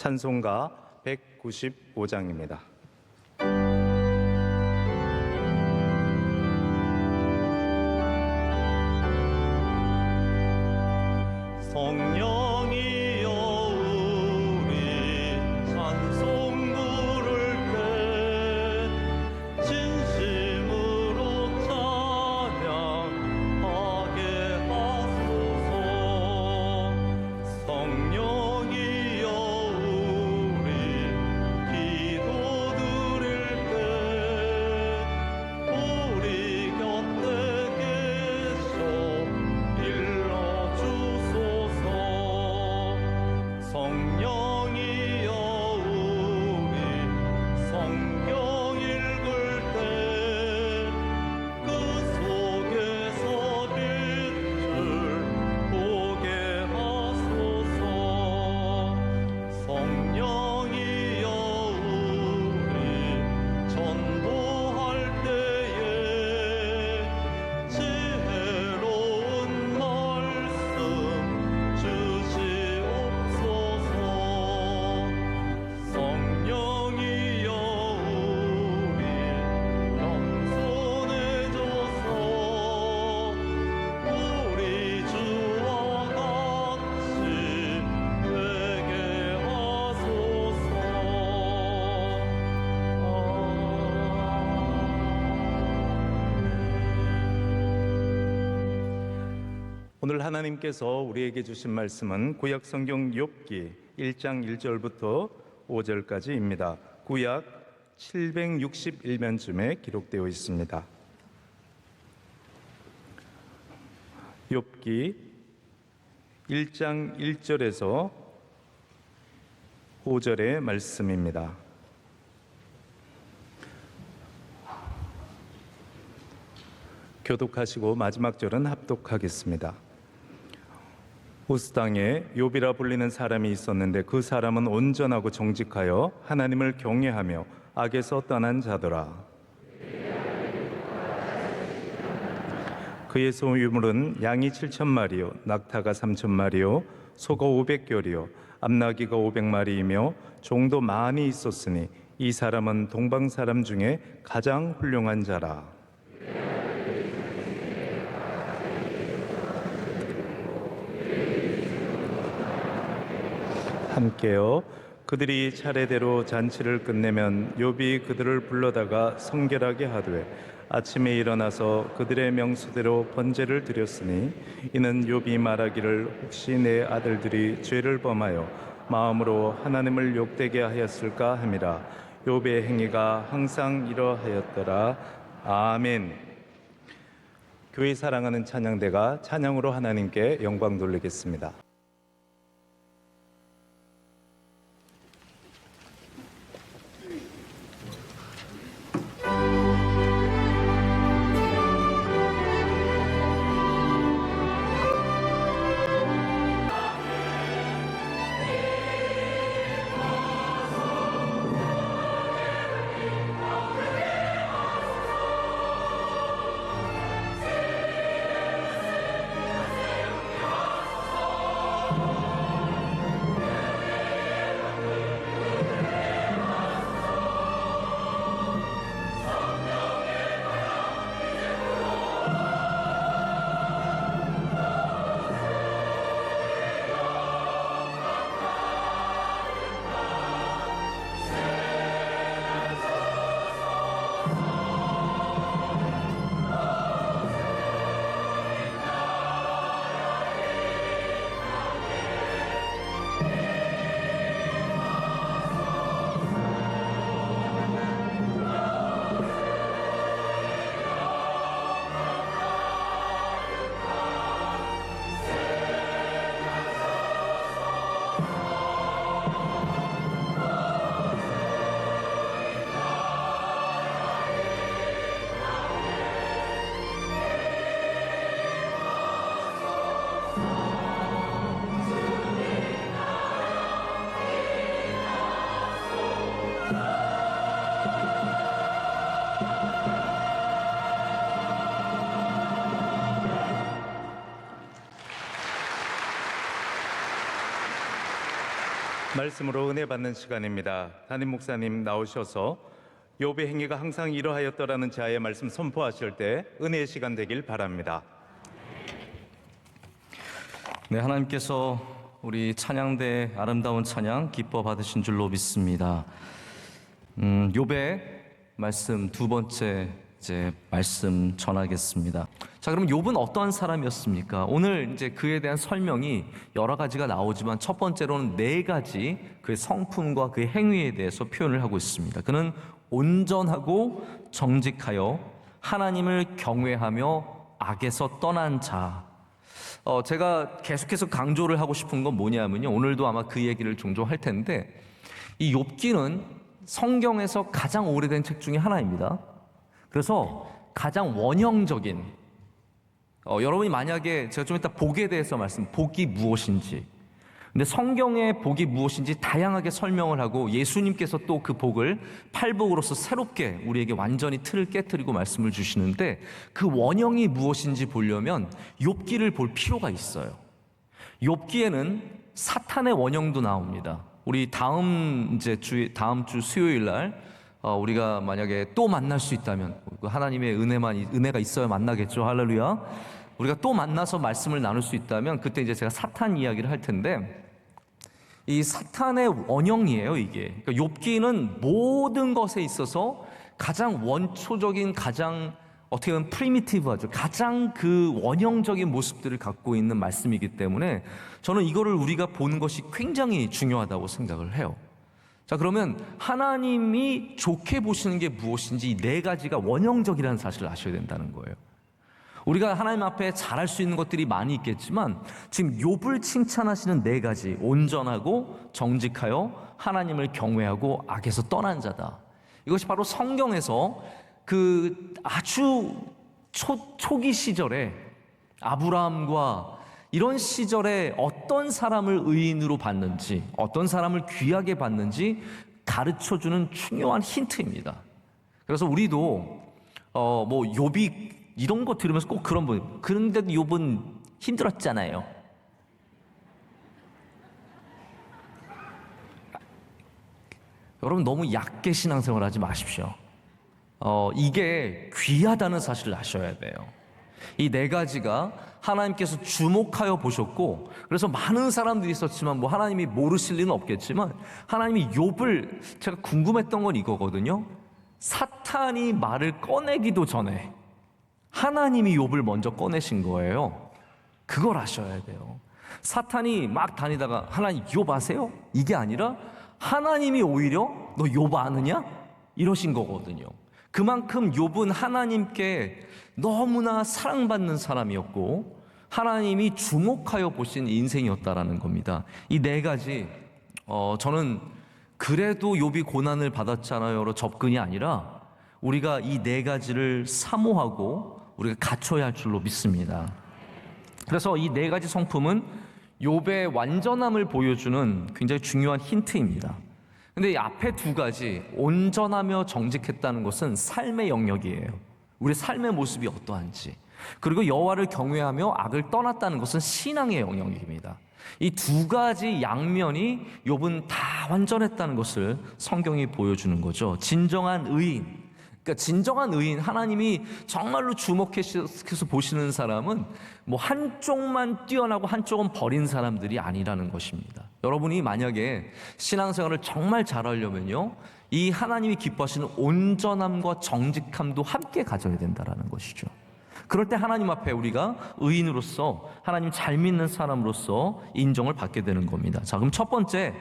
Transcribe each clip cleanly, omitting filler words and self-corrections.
찬송가 195장입니다. 성령이여 우리 찬송 부를 때 진심으로 찬양하게 하소서. 성령이여 우리 기도 드릴 때 우리 곁에 계셔 일러주소서. 성령이여 우리 성경 읽을 때 그 속에서 빛을 보게 하소서. 성령이여 우리 전도할 때에 지혜로운 말씀 주시옵소서. 성령이여 우리 겸손해져서 우리 주와 같이 되게 하소서. 오늘 하나님께서 우리에게 주신 말씀은 구약 성경 욥기 1장 1절부터 5절까지입니다. 구약 761면쯤에 기록되어 있습니다. 욥기 1장 1절에서 5절의 말씀입니다. 교독하시고 마지막 절은 합독하겠습니다. 우스 땅에 욥이라 불리는 사람이 있었는데 그 사람은 온전하고 정직하여 하나님을 경외하며 악에서 떠난 자더라. 그의 소유물은 양이 7,000마리요 낙타가 3,000마리요 소가 500결이요 암나귀가 500마리이며 종도 많이 있었으니 이 사람은 동방 사람 중에 가장 훌륭한 자라. 함께요. 그들이 차례대로 잔치를 끝내면 욥이 그들을 불러다가 성결하게 하되 아침에 일어나서 그들의 명수대로 번제를 드렸으니 이는 욥이 말하기를 혹시 내 아들들이 죄를 범하여 마음으로 하나님을 욕되게 하였을까 함이라. 욥의 행위가 항상 이러하였더라. 아멘. 교회 사랑하는 찬양대가 찬양으로 하나님께 영광 돌리겠습니다. 말씀으로 은혜 받는 시간입니다. 담임 목사님 나오셔서 욥의 행위가 항상 이러하였더라는 자의 말씀 선포하실 때 은혜의 시간 되길 바랍니다. 네, 하나님께서 우리 찬양대 아름다운 찬양 기뻐 받으신 줄로 믿습니다. 욥의 말씀 두 번째 말씀 전하겠습니다. 자, 그럼 욥은 어떠한 사람이었습니까? 오늘 이제 그에 대한 설명이 여러 가지가 나오지만 첫 번째로는 네 가지 그의 성품과 그의 행위에 대해서 표현을 하고 있습니다. 그는 온전하고 정직하여 하나님을 경외하며 악에서 떠난 자. 제가 계속해서 강조를 하고 싶은 건 뭐냐면요, 오늘도 아마 그 얘기를 종종 할 텐데, 이 욥기는 성경에서 가장 오래된 책 중에 하나입니다. 그래서 가장 원형적인, 여러분이 만약에 제가 좀 이따 복에 대해서 복이 무엇인지, 근데 성경의 복이 무엇인지 다양하게 설명을 하고 예수님께서 또 그 복을 팔복으로서 새롭게 우리에게 완전히 틀을 깨트리고 말씀을 주시는데, 그 원형이 무엇인지 보려면 욥기를 볼 필요가 있어요. 욥기에는 사탄의 원형도 나옵니다. 우리 다음 주 수요일 날 우리가 만약에 또 만날 수 있다면, 하나님의 은혜가 있어야 만나겠죠. 할렐루야. 우리가 또 만나서 말씀을 나눌 수 있다면 그때 이제 제가 사탄 이야기를 할 텐데, 이 사탄의 원형이에요, 이게. 그러니까 욥기는 모든 것에 있어서 가장 원초적인, 가장 어떻게 보면 프리미티브하죠. 가장 그 원형적인 모습들을 갖고 있는 말씀이기 때문에 저는 이거를 우리가 보는 것이 굉장히 중요하다고 생각을 해요. 자, 그러면 하나님이 좋게 보시는 게 무엇인지 이 네 가지가 원형적이라는 사실을 아셔야 된다는 거예요. 우리가 하나님 앞에 잘할 수 있는 것들이 많이 있겠지만 지금 욥을 칭찬하시는 네 가지, 온전하고 정직하여 하나님을 경외하고 악에서 떠난 자다. 이것이 바로 성경에서 그 아주 초기 시절에 아브라함과 이런 시절에 어떤 사람을 의인으로 봤는지, 어떤 사람을 귀하게 봤는지 가르쳐주는 중요한 힌트입니다. 그래서 우리도 욥이 이런 거 들으면서 꼭 그런데도 욥은 힘들었잖아요. 여러분, 너무 얕게 신앙생활 하지 마십시오. 이게 귀하다는 사실을 아셔야 돼요. 이 네 가지가 하나님께서 주목하여 보셨고, 그래서 많은 사람들이 있었지만 하나님이 모르실 리는 없겠지만 하나님이 욥을, 제가 궁금했던 건 이거거든요. 사탄이 말을 꺼내기도 전에 하나님이 욥을 먼저 꺼내신 거예요. 그걸 아셔야 돼요. 사탄이 막 다니다가 하나님 욥 아세요? 이게 아니라 하나님이 오히려 너 욥 아느냐? 이러신 거거든요. 그만큼 욥은 하나님께 너무나 사랑받는 사람이었고 하나님이 주목하여 보신 인생이었다라는 겁니다. 이 네 가지, 저는 그래도 욥이 고난을 받았잖아요로 접근이 아니라 우리가 이 네 가지를 사모하고 우리가 갖춰야 할 줄로 믿습니다. 그래서 이 네 가지 성품은 욥의 완전함을 보여주는 굉장히 중요한 힌트입니다. 근데 이 앞에 두 가지, 온전하며 정직했다는 것은 삶의 영역이에요. 우리 삶의 모습이 어떠한지. 그리고 여호와를 경외하며 악을 떠났다는 것은 신앙의 영역입니다. 이 두 가지 양면이 욥은 다 완전했다는 것을 성경이 보여주는 거죠. 진정한 의인, 그러니까 진정한 의인, 하나님이 정말로 주목해서 보시는 사람은 한쪽만 뛰어나고 한쪽은 버린 사람들이 아니라는 것입니다. 여러분이 만약에 신앙생활을 정말 잘하려면요, 이 하나님이 기뻐하시는 온전함과 정직함도 함께 가져야 된다는 것이죠. 그럴 때 하나님 앞에 우리가 의인으로서, 하나님 잘 믿는 사람으로서 인정을 받게 되는 겁니다. 자, 그럼 첫 번째,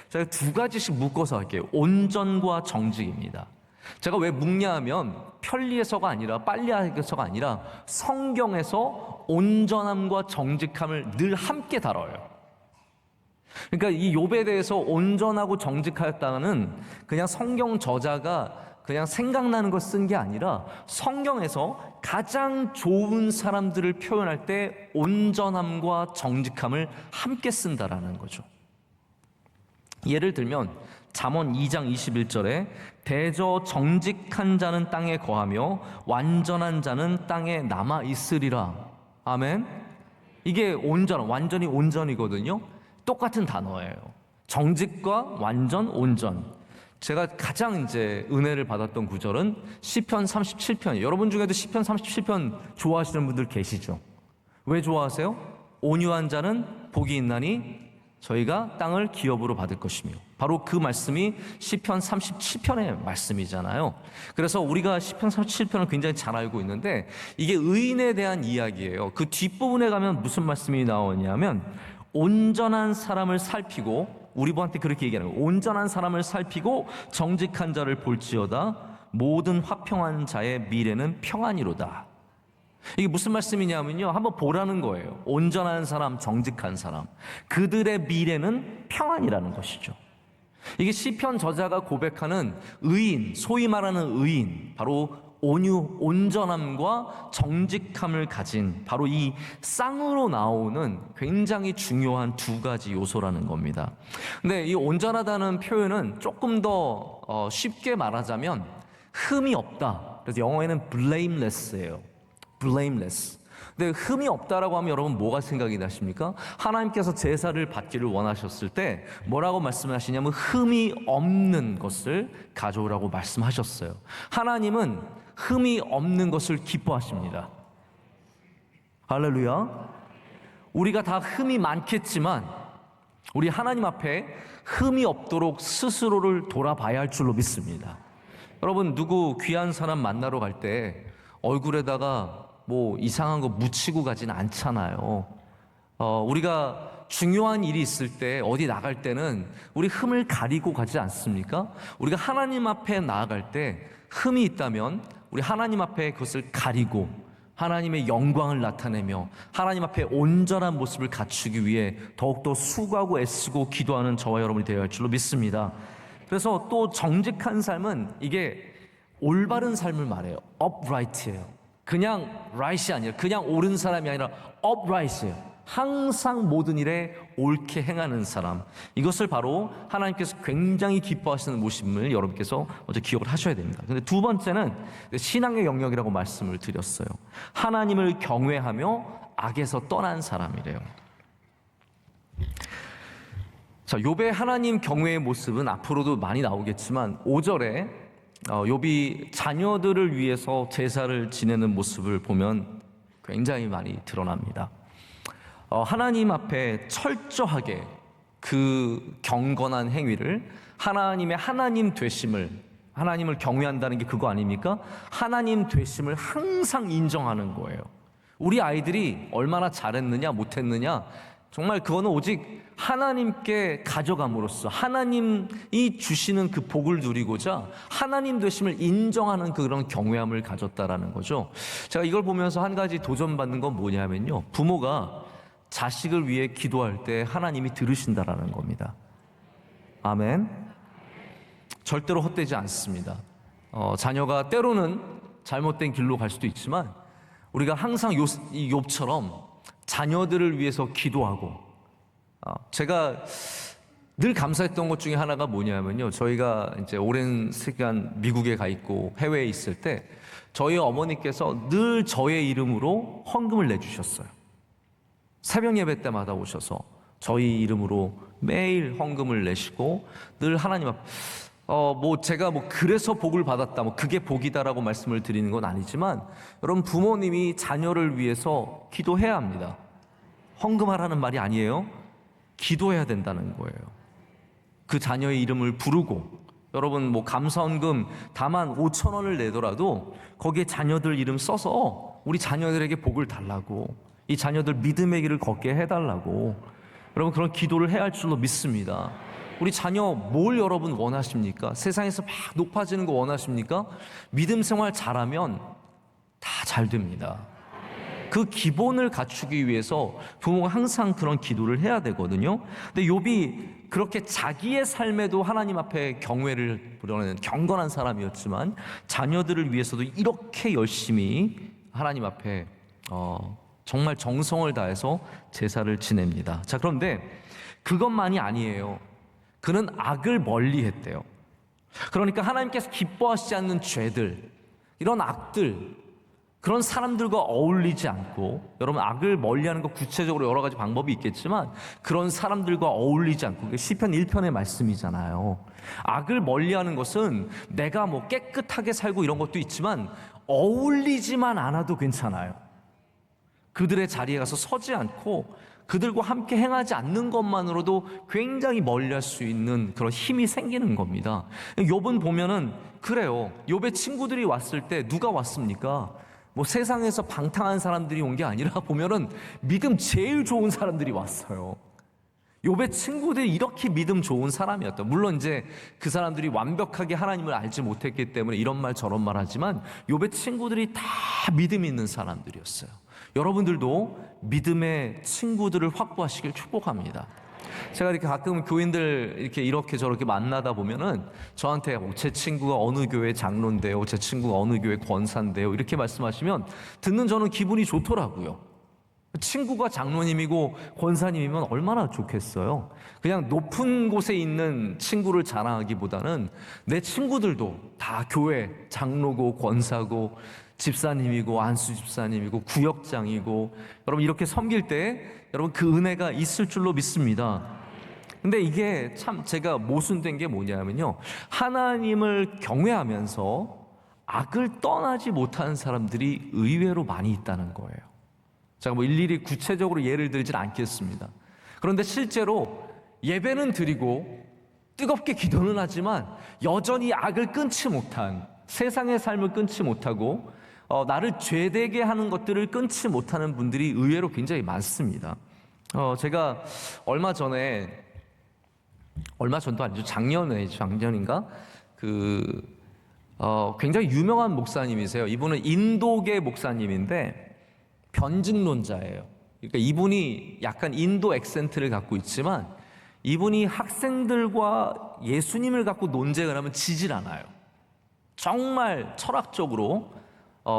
제가 두 가지씩 묶어서 할게요. 온전과 정직입니다. 제가 왜 묶냐 하면 편리해서가 아니라 빨리하게서가 아니라 성경에서 온전함과 정직함을 늘 함께 다뤄요. 그러니까 이 욥에 대해서 온전하고 정직하였다는 그냥 성경 저자가 그냥 생각나는 걸 쓴 게 아니라 성경에서 가장 좋은 사람들을 표현할 때 온전함과 정직함을 함께 쓴다라는 거죠. 예를 들면 잠언 2장 21절에 대저 정직한 자는 땅에 거하며 완전한 자는 땅에 남아 있으리라. 아멘. 이게 온전, 완전히 온전이거든요. 똑같은 단어예요. 정직과 완전, 온전. 제가 가장 이제 은혜를 받았던 구절은 시편 37편이에요. 여러분 중에도 시편 37편 좋아하시는 분들 계시죠? 왜 좋아하세요? 온유한 자는 복이 있나니 저희가 땅을 기업으로 받을 것이며, 바로 그 말씀이 시편 37편의 말씀이잖아요. 그래서 우리가 시편 37편을 굉장히 잘 알고 있는데 이게 의인에 대한 이야기예요. 그 뒷부분에 가면 무슨 말씀이 나오냐면 온전한 사람을 살피고, 우리 부한테 그렇게 얘기하는 거예요. 온전한 사람을 살피고 정직한 자를 볼지어다 모든 화평한 자의 미래는 평안이로다. 이게 무슨 말씀이냐면요, 한번 보라는 거예요. 온전한 사람, 정직한 사람, 그들의 미래는 평안이라는 것이죠. 이게 시편 저자가 고백하는 의인, 소위 말하는 의인, 바로 온전함과 정직함을 가진 바로 이 쌍으로 나오는 굉장히 중요한 두 가지 요소라는 겁니다. 근데 이 온전하다는 표현은 조금 더 쉽게 말하자면 흠이 없다. 그래서 영어에는 blameless예요. blameless. 근데 흠이 없다라고 하면 여러분 뭐가 생각이 나십니까? 하나님께서 제사를 받기를 원하셨을 때 뭐라고 말씀하시냐면 흠이 없는 것을 가져오라고 말씀하셨어요. 하나님은 흠이 없는 것을 기뻐하십니다. 할렐루야. 우리가 다 흠이 많겠지만 우리 하나님 앞에 흠이 없도록 스스로를 돌아봐야 할 줄로 믿습니다. 여러분, 누구 귀한 사람 만나러 갈 때 얼굴에다가 뭐 이상한 거 묻히고 가진 않잖아요. 우리가 중요한 일이 있을 때 어디 나갈 때는 우리 흠을 가리고 가지 않습니까? 우리가 하나님 앞에 나아갈 때 흠이 있다면 우리 하나님 앞에 그것을 가리고 하나님의 영광을 나타내며 하나님 앞에 온전한 모습을 갖추기 위해 더욱더 수고하고 애쓰고 기도하는 저와 여러분이 되어야 할 줄로 믿습니다. 그래서 또 정직한 삶은 이게 올바른 삶을 말해요. upright예요. 그냥 right이 아니라 그냥 옳은 사람이 아니라 upright이에요. 항상 모든 일에 옳게 행하는 사람. 이것을 바로 하나님께서 굉장히 기뻐하시는 모습을 여러분께서 먼저 기억을 하셔야 됩니다. 근데 두 번째는 신앙의 영역이라고 말씀을 드렸어요. 하나님을 경외하며 악에서 떠난 사람이래요. 자, 욥의 하나님 경외의 모습은 앞으로도 많이 나오겠지만 5절에 욥이 자녀들을 위해서 제사를 지내는 모습을 보면 굉장히 많이 드러납니다. 하나님 앞에 철저하게 그 경건한 행위를 하나님의 하나님 되심을, 하나님을 경외한다는 게 그거 아닙니까? 하나님 되심을 항상 인정하는 거예요. 우리 아이들이 얼마나 잘했느냐 못했느냐 정말 그거는 오직 하나님께 가져감으로써 하나님이 주시는 그 복을 누리고자 하나님 되심을 인정하는 그런 경외함을 가졌다라는 거죠. 제가 이걸 보면서 한 가지 도전받는 건 뭐냐면요, 부모가 자식을 위해 기도할 때 하나님이 들으신다라는 겁니다. 아멘. 절대로 헛되지 않습니다. 자녀가 때로는 잘못된 길로 갈 수도 있지만 우리가 항상 이 욥처럼 자녀들을 위해서 기도하고, 제가 늘 감사했던 것 중에 하나가 뭐냐면요, 저희가 이제 오랜 시간 미국에 가 있고 해외에 있을 때 저희 어머니께서 늘 저의 이름으로 헌금을 내주셨어요. 새벽 예배 때마다 오셔서 저희 이름으로 매일 헌금을 내시고 늘 하나님 앞, 제가 그래서 복을 받았다, 그게 복이다라고 말씀을 드리는 건 아니지만 여러분, 부모님이 자녀를 위해서 기도해야 합니다. 헌금하라는 말이 아니에요. 기도해야 된다는 거예요. 그 자녀의 이름을 부르고, 여러분 감사헌금 다만 5,000원을 내더라도 거기에 자녀들 이름 써서 우리 자녀들에게 복을 달라고, 이 자녀들 믿음의 길을 걷게 해달라고, 여러분 그런 기도를 해야 할 줄로 믿습니다. 우리 자녀 뭘 여러분 원하십니까? 세상에서 막 높아지는 거 원하십니까? 믿음 생활 잘하면 다 잘 됩니다. 그 기본을 갖추기 위해서 부모가 항상 그런 기도를 해야 되거든요. 근데 욥이 그렇게 자기의 삶에도 하나님 앞에 경외를 부려내는 경건한 사람이었지만 자녀들을 위해서도 이렇게 열심히 하나님 앞에 정말 정성을 다해서 제사를 지냅니다. 자, 그런데 그것만이 아니에요. 그는 악을 멀리했대요. 그러니까 하나님께서 기뻐하시지 않는 죄들, 이런 악들, 그런 사람들과 어울리지 않고, 여러분 악을 멀리하는 것 구체적으로 여러 가지 방법이 있겠지만 그런 사람들과 어울리지 않고, 그게 시편 1편의 말씀이잖아요. 악을 멀리하는 것은 내가 뭐 깨끗하게 살고 이런 것도 있지만 어울리지만 않아도 괜찮아요. 그들의 자리에 가서 서지 않고 그들과 함께 행하지 않는 것만으로도 굉장히 멀리할 수 있는 그런 힘이 생기는 겁니다. 욥은 보면은 그래요. 욥의 친구들이 왔을 때 누가 왔습니까? 뭐 세상에서 방탕한 사람들이 온 게 아니라 보면은 믿음 제일 좋은 사람들이 왔어요. 욥의 친구들이 이렇게 믿음 좋은 사람이었다. 물론 이제 그 사람들이 완벽하게 하나님을 알지 못했기 때문에 이런 말 저런 말 하지만 욥의 친구들이 다 믿음 있는 사람들이었어요. 여러분들도 믿음의 친구들을 확보하시길 축복합니다. 제가 이렇게 가끔 교인들 이렇게 저렇게 만나다 보면은 저한테 제 친구가 어느 교회 장로인데요, 제 친구가 어느 교회 권사인데요, 이렇게 말씀하시면 듣는 저는 기분이 좋더라고요. 친구가 장로님이고 권사님이면 얼마나 좋겠어요. 그냥 높은 곳에 있는 친구를 자랑하기보다는 내 친구들도 다 교회 장로고 권사고 집사님이고 안수 집사님이고 구역장이고, 여러분 이렇게 섬길 때 여러분 그 은혜가 있을 줄로 믿습니다. 근데 이게 참 제가 모순된 게 뭐냐면요, 하나님을 경외하면서 악을 떠나지 못하는 사람들이 의외로 많이 있다는 거예요. 제가 뭐 일일이 구체적으로 예를 들진 않겠습니다. 그런데 실제로 예배는 드리고 뜨겁게 기도는 하지만 여전히 악을 끊지 못한, 세상의 삶을 끊지 못하고 나를 죄되게 하는 것들을 끊지 못하는 분들이 의외로 굉장히 많습니다. 제가 얼마 전도 아니죠, 작년인가 굉장히 유명한 목사님이세요. 이분은 인도계 목사님인데 변증론자예요. 그러니까 이분이 약간 인도 액센트를 갖고 있지만 이분이 학생들과 예수님을 갖고 논쟁을 하면 지질 않아요. 정말 철학적으로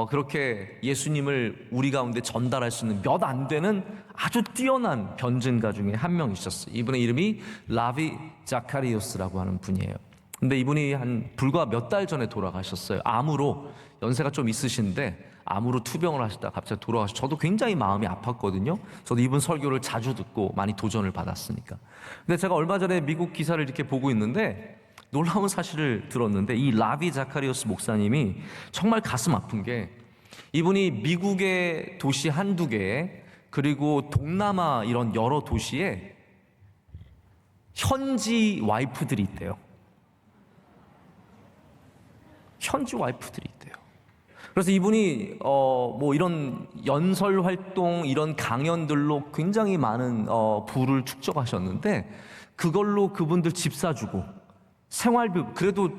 그렇게 예수님을 우리 가운데 전달할 수 있는 몇 안 되는 아주 뛰어난 변증가 중에 한 명이셨어요. 이분의 이름이 라비 자카리오스라고 하는 분이에요. 근데 이분이 불과 몇 달 전에 돌아가셨어요. 암으로, 연세가 좀 있으신데 암으로 투병을 하시다가 갑자기 돌아가셔서 저도 굉장히 마음이 아팠거든요. 저도 이분 설교를 자주 듣고 많이 도전을 받았으니까. 근데 제가 얼마 전에 미국 기사를 이렇게 보고 있는데 놀라운 사실을 들었는데, 이 라비 자카리오스 목사님이 정말 가슴 아픈 게, 이분이 미국의 도시 한두 개에 그리고 동남아 이런 여러 도시에 현지 와이프들이 있대요. 현지 와이프들이 있대요. 그래서 이분이 뭐 이런 연설 활동, 이런 강연들로 굉장히 많은 부를 축적하셨는데 그걸로 그분들 집 사주고 생활비, 그래도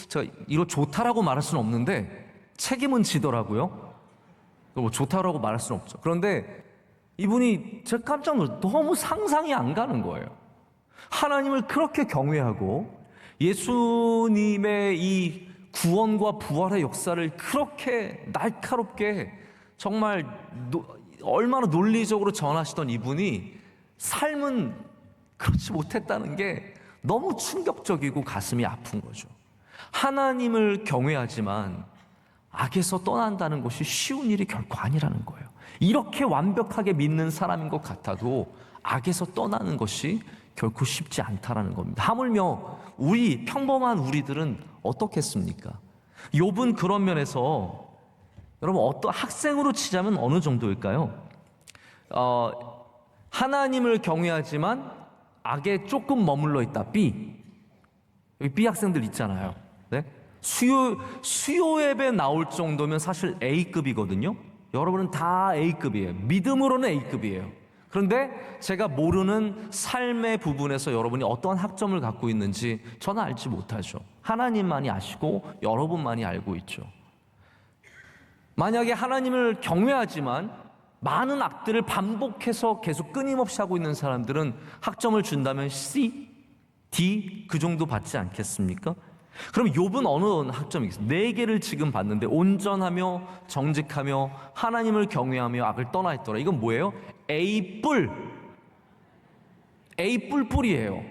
제가 이거 좋다라고 말할 수는 없는데 책임은 지더라고요. 뭐 좋다라고 말할 수는 없죠. 그런데 이분이 제가 깜짝 놀랐어요. 너무 상상이 안 가는 거예요. 하나님을 그렇게 경외하고 예수님의 이 구원과 부활의 역사를 그렇게 날카롭게 정말 얼마나 논리적으로 전하시던 이분이 삶은 그렇지 못했다는 게 너무 충격적이고 가슴이 아픈 거죠. 하나님을 경외하지만 악에서 떠난다는 것이 쉬운 일이 결코 아니라는 거예요. 이렇게 완벽하게 믿는 사람인 것 같아도 악에서 떠나는 것이 결코 쉽지 않다라는 겁니다. 하물며 우리 평범한 우리들은 어떻겠습니까? 욥은 그런 면에서 여러분 어떤 학생으로 치자면 어느 정도일까요? 하나님을 경외하지만 악에 조금 머물러 있다. B. 여기 B 학생들 있잖아요. 네? 수요 예배 나올 정도면 사실 A급이거든요. 여러분은 다 A급이에요. 믿음으로는 A급이에요. 그런데 제가 모르는 삶의 부분에서 여러분이 어떠한 학점을 갖고 있는지 저는 알지 못하죠. 하나님만이 아시고 여러분만이 알고 있죠. 만약에 하나님을 경외하지만 많은 악들을 반복해서 계속 끊임없이 하고 있는 사람들은 학점을 준다면 C, D 그 정도 받지 않겠습니까? 그럼 욥은 어느 학점이겠어요? 4개를 지금 받는데 온전하며 정직하며 하나님을 경외하며 악을 떠나 있더라. 이건 뭐예요? A뿔. A뿔뿔이에요.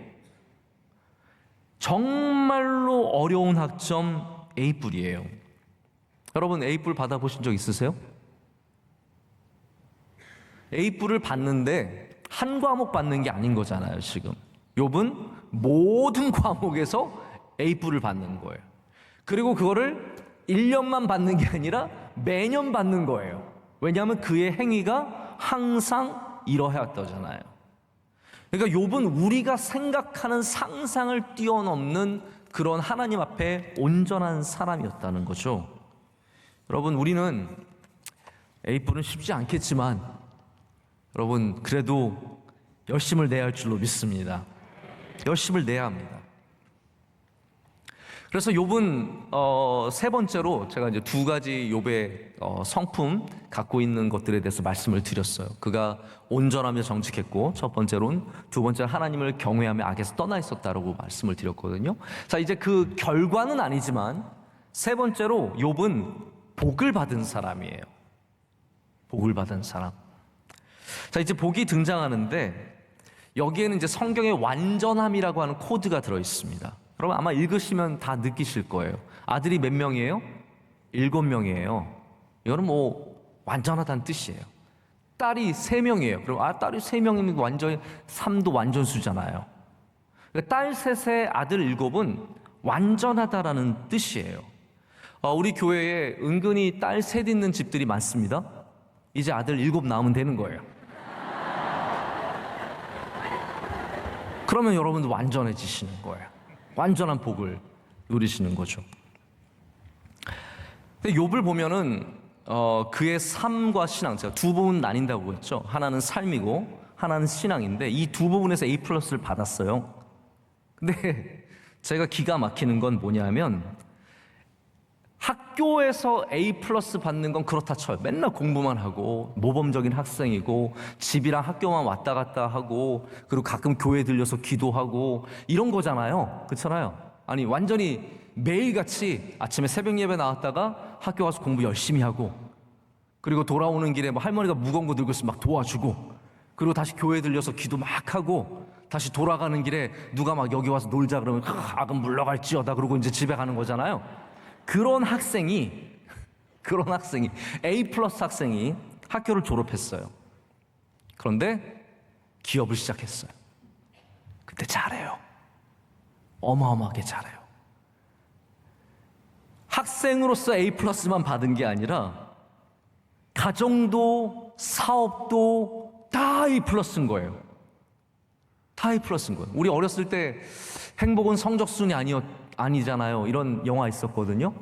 정말로 어려운 학점 A뿔이에요. 여러분 A뿔 받아보신 적 있으세요? A뿔을 받는데 한 과목 받는 게 아닌 거잖아요, 지금. 욥은 모든 과목에서 A뿔을 받는 거예요. 그리고 그거를 1년만 받는 게 아니라 매년 받는 거예요. 왜냐하면 그의 행위가 항상 이러해왔다잖아요. 그러니까 욥은 우리가 생각하는 상상을 뛰어넘는 그런 하나님 앞에 온전한 사람이었다는 거죠. 여러분, 우리는 A뿔은 쉽지 않겠지만 여러분 그래도 열심을 내야 할 줄로 믿습니다. 열심을 내야 합니다. 그래서 욥은 세 번째로 제가 이제 두 가지 욥의 성품 갖고 있는 것들에 대해서 말씀을 드렸어요. 그가 온전하며 정직했고 첫 번째로는, 두 번째로 하나님을 경외하며 악에서 떠나 있었다라고 말씀을 드렸거든요. 자, 이제 그 결과는 아니지만 세 번째로 욥은 복을 받은 사람이에요. 복을 받은 사람. 자, 이제 복이 등장하는데 여기에는 이제 성경의 완전함이라고 하는 코드가 들어 있습니다. 여러분 아마 읽으시면 다 느끼실 거예요. 아들이 몇 명이에요? 7명이에요. 이거는 뭐 완전하다는 뜻이에요. 딸이 3명이에요. 그럼 딸이 3명이면 완전 3도 완전수잖아요. 그러니까 딸 셋에 아들 7은 완전하다라는 뜻이에요. 우리 교회에 은근히 딸 셋 있는 집들이 많습니다. 이제 아들 7 낳으면 되는 거예요. 그러면 여러분도 완전해지시는 거예요. 완전한 복을 누리시는 거죠. 근데 욥을 보면은 그의 삶과 신앙, 제가 두 부분 나뉜다고 했죠. 하나는 삶이고 하나는 신앙인데 이 두 부분에서 A+를 받았어요. 근데 제가 기가 막히는 건 뭐냐면 학교에서 A+ 받는 건 그렇다 쳐요. 맨날 공부만 하고 모범적인 학생이고 집이랑 학교만 왔다 갔다 하고 그리고 가끔 교회 들려서 기도하고 이런 거잖아요. 그렇잖아요. 아니 완전히 매일같이 아침에 새벽 예배 나왔다가 학교 가서 공부 열심히 하고 그리고 돌아오는 길에 뭐 할머니가 무거운 거 들고 있으면 막 도와주고 그리고 다시 교회 들려서 기도 막 하고 다시 돌아가는 길에 누가 막 여기 와서 놀자 그러면 악은 물러갈지어다 그러고 이제 집에 가는 거잖아요. 그런 학생이 A+ 학생이 학교를 졸업했어요. 그런데 기업을 시작했어요. 그때 잘해요. 어마어마하게 잘해요. 학생으로서 A+만 받은 게 아니라 가정도 사업도 다 A+인 거예요. 다 A+인 거예요. 우리 어렸을 때 행복은 성적순이 아니잖아요. 이런 영화 있었거든요.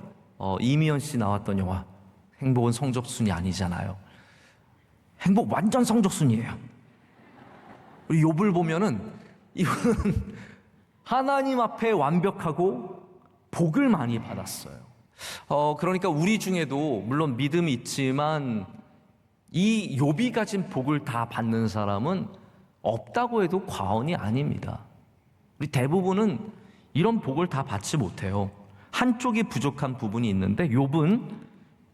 이미연 씨 나왔던 영화. 행복은 성적순이 아니잖아요. 행복 완전 성적순이에요. 우리 욥을 보면은 이분은 하나님 앞에 완벽하고 복을 많이 받았어요. 그러니까 우리 중에도 물론 믿음이 있지만 이 욥이 가진 복을 다 받는 사람은 없다고 해도 과언이 아닙니다. 우리 대부분은 이런 복을 다 받지 못해요. 한쪽이 부족한 부분이 있는데 욥은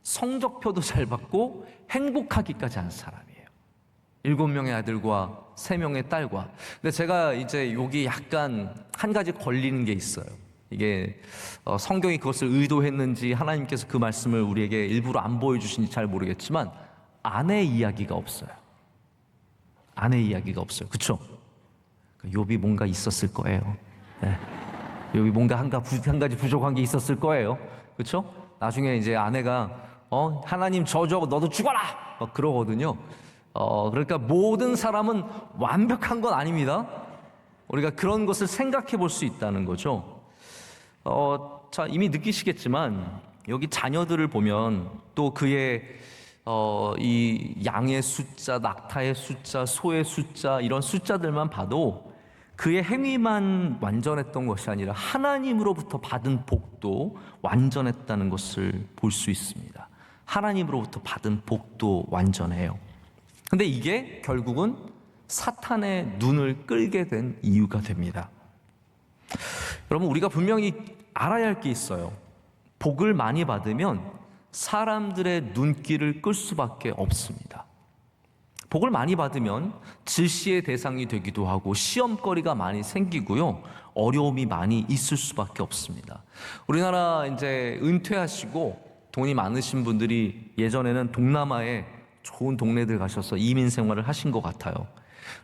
성적표도 잘 받고 행복하기까지 한 사람이에요. 7명의 아들과 3명의 딸과. 근데 제가 이제 여기 약간 한 가지 걸리는 게 있어요. 이게 성경이 그것을 의도했는지 하나님께서 그 말씀을 우리에게 일부러 안 보여주신지 잘 모르겠지만 아내 이야기가 없어요. 아내 이야기가 없어요. 그렇죠? 욥이 뭔가 있었을 거예요. 네. 욥이 뭔가 한 가지 부족한 게 있었을 거예요. 그렇죠? 나중에 이제 아내가 하나님 저주하고 너도 죽어라! 그러거든요. 그러니까 모든 사람은 완벽한 건 아닙니다. 우리가 그런 것을 생각해 볼 수 있다는 거죠. 자, 이미 느끼시겠지만 여기 자녀들을 보면 또 그의 이 양의 숫자, 낙타의 숫자, 소의 숫자 이런 숫자들만 봐도 그의 행위만 완전했던 것이 아니라 하나님으로부터 받은 복도 완전했다는 것을 볼 수 있습니다. 하나님으로부터 받은 복도 완전해요. 근데 이게 결국은 사탄의 눈을 끌게 된 이유가 됩니다. 여러분, 우리가 분명히 알아야 할 게 있어요. 복을 많이 받으면 사람들의 눈길을 끌 수밖에 없습니다. 복을 많이 받으면 질시의 대상이 되기도 하고 시험거리가 많이 생기고요. 어려움이 많이 있을 수밖에 없습니다. 우리나라 이제 은퇴하시고 돈이 많으신 분들이 예전에는 동남아에 좋은 동네들 가셔서 이민 생활을 하신 것 같아요.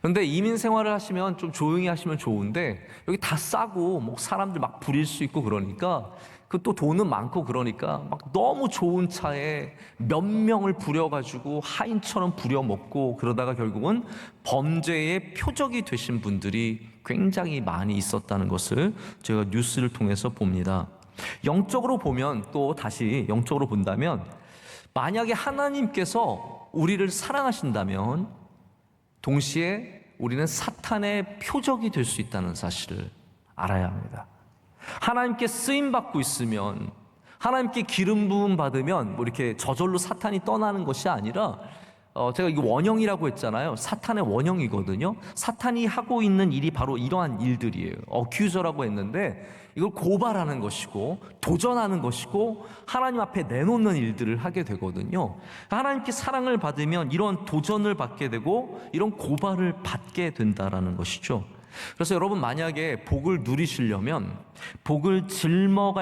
그런데 이민 생활을 하시면 좀 조용히 하시면 좋은데 여기 다 싸고 뭐 사람들 막 부릴 수 있고 그러니까 그 또 돈은 많고 그러니까 막 너무 좋은 차에 몇 명을 부려가지고 하인처럼 부려먹고 그러다가 결국은 범죄의 표적이 되신 분들이 굉장히 많이 있었다는 것을 제가 뉴스를 통해서 봅니다. 영적으로 보면 또 다시 영적으로 본다면 만약에 하나님께서 우리를 사랑하신다면 동시에 우리는 사탄의 표적이 될 수 있다는 사실을 알아야 합니다. 하나님께 쓰임 받고 있으면 하나님께 기름 부음 받으면 뭐 이렇게 저절로 사탄이 떠나는 것이 아니라 제가 이거 원형이라고 했잖아요. 사탄의 원형이거든요. 사탄이 하고 있는 일이 바로 이러한 일들이에요. 어큐저라고 했는데 이걸 고발하는 것이고 도전하는 것이고 하나님 앞에 내놓는 일들을 하게 되거든요. 하나님께 사랑을 받으면 이런 도전을 받게 되고 이런 고발을 받게 된다라는 것이죠. 그래서 여러분 만약에 복을 누리시려면 복을 짊어지고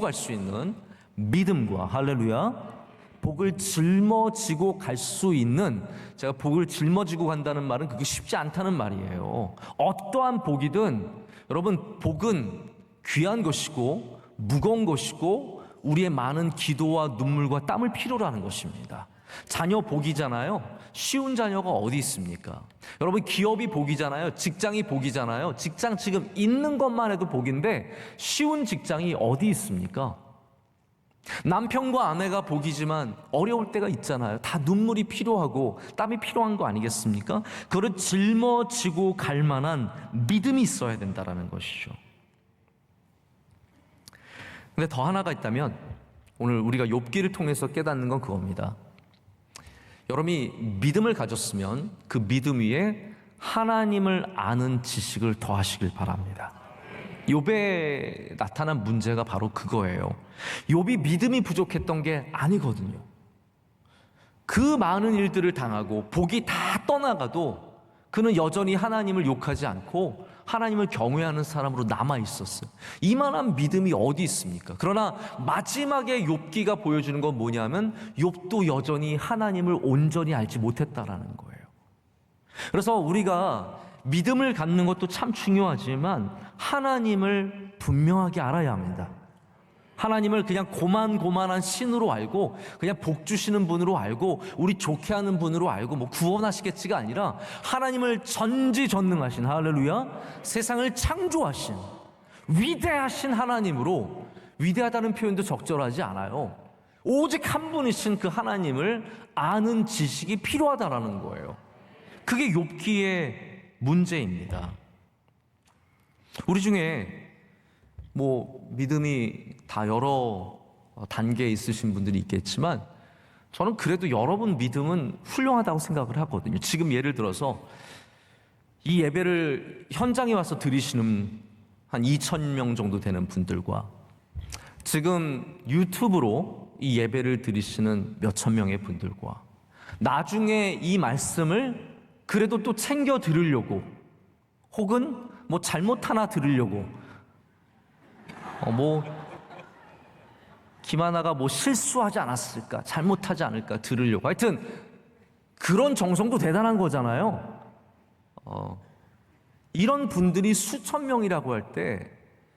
갈 수 있는 믿음과 할렐루야 복을 짊어지고 갈 수 있는 제가 복을 짊어지고 간다는 말은 그게 쉽지 않다는 말이에요. 어떠한 복이든 여러분 복은 귀한 것이고 무거운 것이고 우리의 많은 기도와 눈물과 땀을 필요로 하는 것입니다. 자녀 복이잖아요. 쉬운 자녀가 어디 있습니까? 여러분 기업이 복이잖아요. 직장이 복이잖아요. 직장 지금 있는 것만 해도 복인데 쉬운 직장이 어디 있습니까? 남편과 아내가 복이지만 어려울 때가 있잖아요. 다 눈물이 필요하고 땀이 필요한 거 아니겠습니까? 그걸 짊어지고 갈 만한 믿음이 있어야 된다는 것이죠. 근데 더 하나가 있다면 오늘 우리가 욥기를 통해서 깨닫는 건 그겁니다. 여러분이 믿음을 가졌으면 그 믿음 위에 하나님을 아는 지식을 더하시길 바랍니다. 욥에 나타난 문제가 바로 그거예요. 욥이 믿음이 부족했던 게 아니거든요. 그 많은 일들을 당하고 복이 다 떠나가도 그는 여전히 하나님을 욕하지 않고 하나님을 경외하는 사람으로 남아 있었어요. 이만한 믿음이 어디 있습니까? 그러나 마지막에 욥기가 보여주는 건 뭐냐면 욥도 여전히 하나님을 온전히 알지 못했다라는 거예요. 그래서 우리가 믿음을 갖는 것도 참 중요하지만 하나님을 분명하게 알아야 합니다. 하나님을 그냥 고만고만한 신으로 알고 그냥 복 주시는 분으로 알고 우리 좋게 하는 분으로 알고 뭐 구원하시겠지가 아니라 하나님을 전지전능하신 할렐루야 세상을 창조하신 위대하신 하나님으로 위대하다는 표현도 적절하지 않아요. 오직 한 분이신 그 하나님을 아는 지식이 필요하다라는 거예요. 그게 욥기의 문제입니다. 우리 중에 뭐 믿음이 다 여러 단계에 있으신 분들이 있겠지만 저는 그래도 여러분 믿음은 훌륭하다고 생각을 하거든요. 지금 예를 들어서 이 예배를 현장에 와서 드리시는 한 2,000명 정도 되는 분들과 지금 유튜브로 이 예배를 드리시는 몇천 명의 분들과 나중에 이 말씀을 그래도 또 챙겨 들으려고 혹은 뭐 잘못 하나 들으려고 뭐 김하나가 뭐 실수하지 않았을까 잘못하지 않을까 들으려고 하여튼 그런 정성도 대단한 거잖아요. 이런 분들이 수천 명이라고 할 때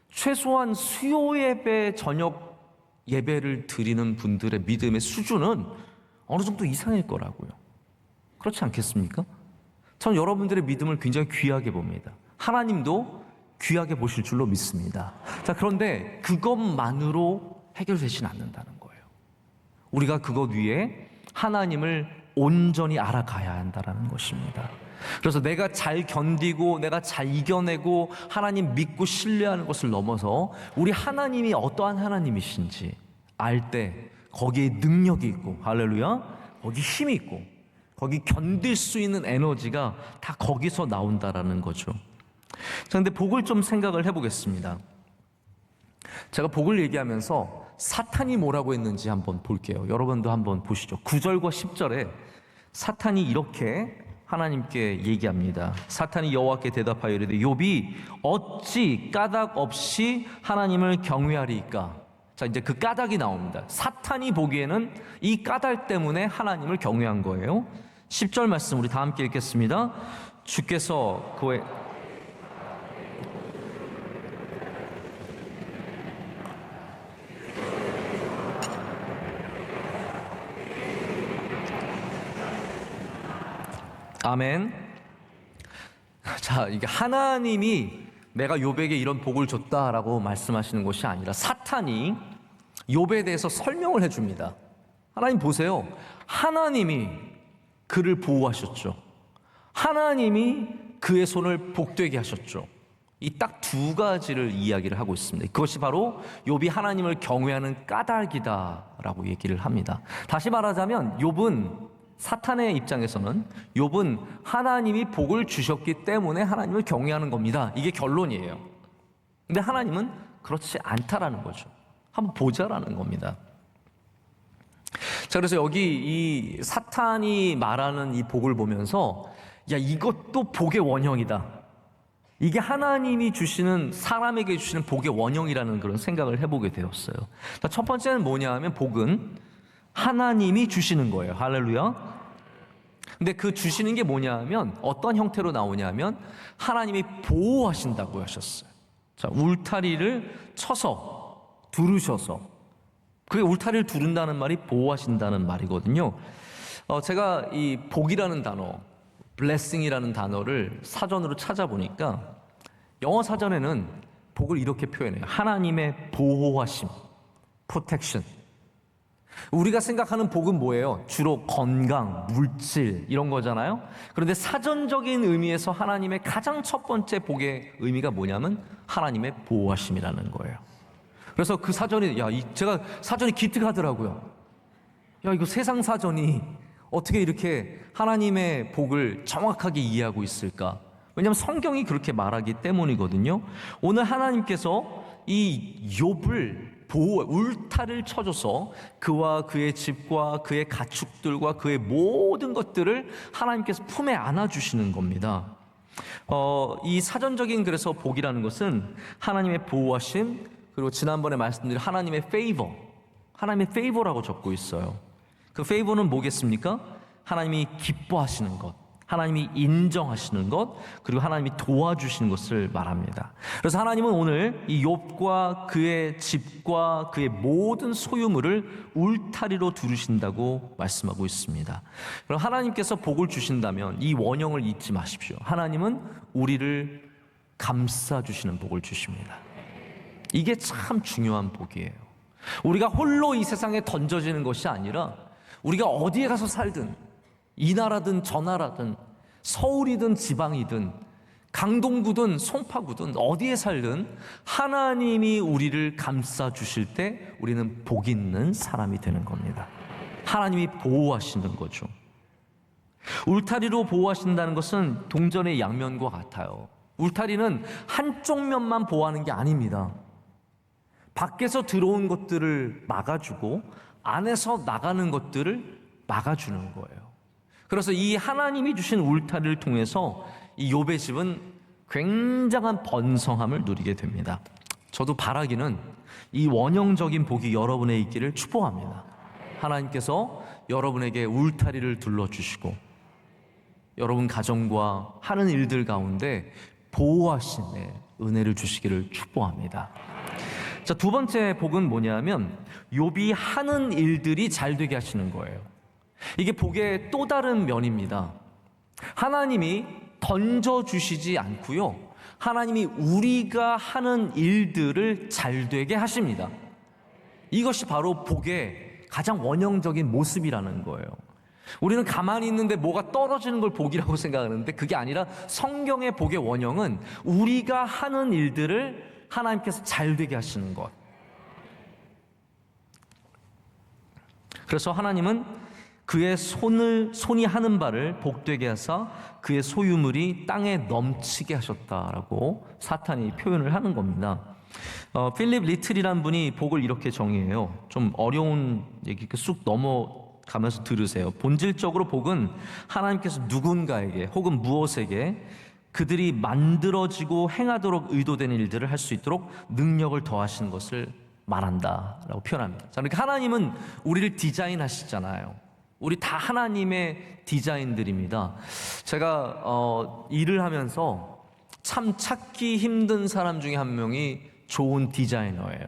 최소한 수요 예배 저녁 예배를 드리는 분들의 믿음의 수준은 어느 정도 이상일 거라고요. 그렇지 않겠습니까? 전 여러분들의 믿음을 굉장히 귀하게 봅니다. 하나님도 귀하게 보실 줄로 믿습니다. 자, 그런데 그것만으로 해결되지는 않는다는 거예요. 우리가 그것 위에 하나님을 온전히 알아가야 한다는 것입니다. 그래서 내가 잘 견디고 내가 잘 이겨내고 하나님 믿고 신뢰하는 것을 넘어서 우리 하나님이 어떠한 하나님이신지 알 때 거기에 능력이 있고 할렐루야 거기 힘이 있고 거기 견딜 수 있는 에너지가 다 거기서 나온다라는 거죠. 자, 근데 복을 좀 생각을 해보겠습니다. 제가 복을 얘기하면서 사탄이 뭐라고 했는지 한번 볼게요. 여러분도 한번 보시죠. 9절과 10절에 사탄이 이렇게 하나님께 얘기합니다. 사탄이 여호와께 대답하여 이르되 욥이 어찌 까닭 없이 하나님을 경외하리이까? 자, 자, 이제 그 까닭이 나옵니다. 사탄이 보기에는 이 까닭 때문에 하나님을 경외한 거예요. 10절 말씀 우리 다 함께 읽겠습니다. 주께서 그의 아멘. 자, 이게 하나님이 내가 욥에게 이런 복을 줬다라고 말씀하시는 것이 아니라 사탄이 욥에 대해서 설명을 해줍니다. 하나님 보세요. 하나님이 그를 보호하셨죠. 하나님이 그의 손을 복되게 하셨죠. 이 딱 두 가지를 이야기를 하고 있습니다. 그것이 바로 욥이 하나님을 경외하는 까닭이다라고 얘기를 합니다. 다시 말하자면 욥은 사탄의 입장에서는 욥은 하나님이 복을 주셨기 때문에 하나님을 경외하는 겁니다. 이게 결론이에요. 근데 하나님은 그렇지 않다라는 거죠. 한번 보자라는 겁니다. 자, 그래서 여기 이 사탄이 말하는 이 복을 보면서 야, 이것도 복의 원형이다. 이게 하나님이 주시는, 사람에게 주시는 복의 원형이라는 그런 생각을 해보게 되었어요. 첫 번째는 뭐냐 하면 복은 하나님이 주시는 거예요. 할렐루야. 근데 그 주시는 게 뭐냐 하면 어떤 형태로 나오냐 면 하나님이 보호하신다고 하셨어요. 자, 울타리를 쳐서 두르셔서, 그게 울타리를 두른다는 말이 보호하신다는 말이거든요. 제가 이 복이라는 단어, blessing이라는 단어를 사전으로 찾아보니까 영어 사전에는 복을 이렇게 표현해요. 하나님의 보호하심, protection. 우리가 생각하는 복은 뭐예요? 주로 건강, 물질 이런 거잖아요. 그런데 사전적인 의미에서 하나님의 가장 첫 번째 복의 의미가 뭐냐면 하나님의 보호하심이라는 거예요. 그래서 그 사전이, 제가 사전이 기특하더라고요. 이거 세상 사전이 어떻게 이렇게 하나님의 복을 정확하게 이해하고 있을까? 왜냐하면 성경이 그렇게 말하기 때문이거든요. 오늘 하나님께서 이 욥을 울타리를 쳐줘서 그와 그의 집과 그의 가축들과 그의 모든 것들을 하나님께서 품에 안아주시는 겁니다. 이 사전적인 그래서 복이라는 것은 하나님의 보호하심, 그리고 지난번에 말씀드린 하나님의 favor, 하나님의 favor라고 적고 있어요. 그 favor는 뭐겠습니까? 하나님이 기뻐하시는 것, 하나님이 인정하시는 것, 그리고 하나님이 도와주시는 것을 말합니다. 그래서 하나님은 오늘 이 욥과 그의 집과 그의 모든 소유물을 울타리로 두르신다고 말씀하고 있습니다. 그럼 하나님께서 복을 주신다면 이 원형을 잊지 마십시오. 하나님은 우리를 감싸주시는 복을 주십니다. 이게 참 중요한 복이에요. 우리가 홀로 이 세상에 던져지는 것이 아니라 우리가 어디에 가서 살든, 이 나라든 저 나라든 서울이든 지방이든 강동구든 송파구든 어디에 살든 하나님이 우리를 감싸 주실 때 우리는 복 있는 사람이 되는 겁니다. 하나님이 보호하시는 거죠. 울타리로 보호하신다는 것은 동전의 양면과 같아요. 울타리는 한쪽 면만 보호하는 게 아닙니다. 밖에서 들어온 것들을 막아주고 안에서 나가는 것들을 막아주는 거예요. 그래서 이 하나님이 주신 울타리를 통해서 이 욥의 집은 굉장한 번성함을 누리게 됩니다. 저도 바라기는 이 원형적인 복이 여러분의 있기를 축복합니다. 하나님께서 여러분에게 울타리를 둘러주시고 여러분 가정과 하는 일들 가운데 보호하심의 은혜를 주시기를 축복합니다. 자, 두 번째 복은 뭐냐면 욥이 하는 일들이 잘 되게 하시는 거예요. 이게 복의 또 다른 면입니다. 하나님이 던져주시지 않고요, 하나님이 우리가 하는 일들을 잘 되게 하십니다. 이것이 바로 복의 가장 원형적인 모습이라는 거예요. 우리는 가만히 있는데 뭐가 떨어지는 걸 복이라고 생각하는데 그게 아니라 성경의 복의 원형은 우리가 하는 일들을 하나님께서 잘 되게 하시는 것. 그래서 하나님은 그의 손이 하는 바를 복되게 하사 그의 소유물이 땅에 넘치게 하셨다라고 사탄이 표현을 하는 겁니다. 필립 리틀이라는 분이 복을 이렇게 정의해요. 좀 어려운 얘기 쑥 넘어가면서 들으세요. 본질적으로 복은 하나님께서 누군가에게 혹은 무엇에게 그들이 만들어지고 행하도록 의도된 일들을 할 수 있도록 능력을 더하시는 것을 말한다라고 표현합니다. 자, 그러니까 하나님은 우리를 디자인하시잖아요. 우리 다 하나님의 디자인들입니다. 제가 일을 하면서 참 찾기 힘든 사람 중에 한 명이 좋은 디자이너예요.